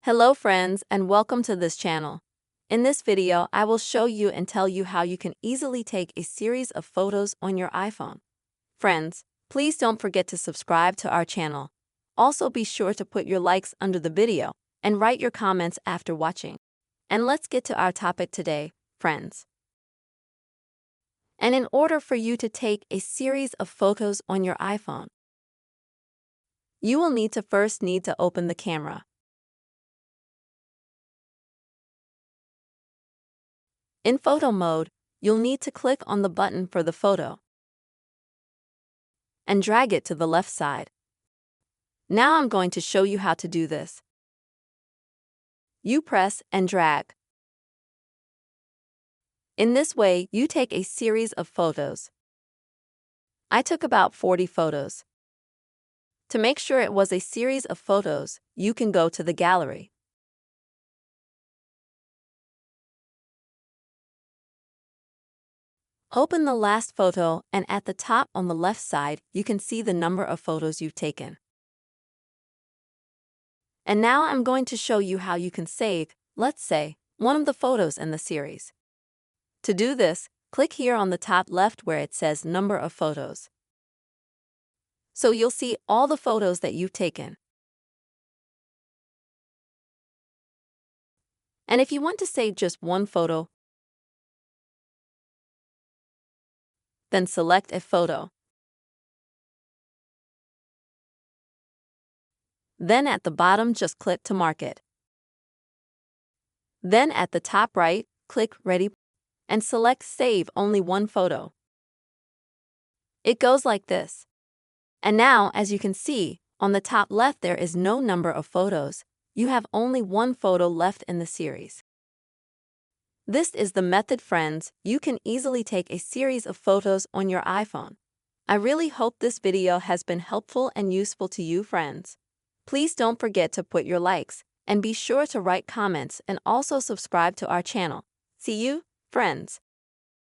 Hello friends and welcome to this channel. In this video, I will show you and tell you how you can easily take a series of photos on your iPhone. Friends, please don't forget to subscribe to our channel. Also be sure to put your likes under the video and write your comments after watching. And let's get to our topic today, friends. And in order for you to take a series of photos on your iPhone, you will need to open the camera. In photo mode, you'll need to click on the button for the photo and drag it to the left side. Now I'm going to show you how to do this. You press and drag. In this way, you take a series of photos. I took about 40 photos. To make sure it was a series of photos, you can go to the gallery. Open the last photo, and at the top on the left side, you can see the number of photos you've taken. And now I'm going to show you how you can save, let's say, one of the photos in the series. To do this, click here on the top left where it says Number of Photos. So you'll see all the photos that you've taken. And if you want to save just one photo, then select a photo. Then at the bottom, just click to mark it. Then at the top right, click Ready and select Save Only One Photo. It goes like this. And now, as you can see, on the top left there is no number of photos. You have only one photo left in the series. This is the method, friends. You can easily take a series of photos on your iPhone. I really hope this video has been helpful and useful to you, friends. Please don't forget to put your likes and be sure to write comments and also subscribe to our channel. See you, friends.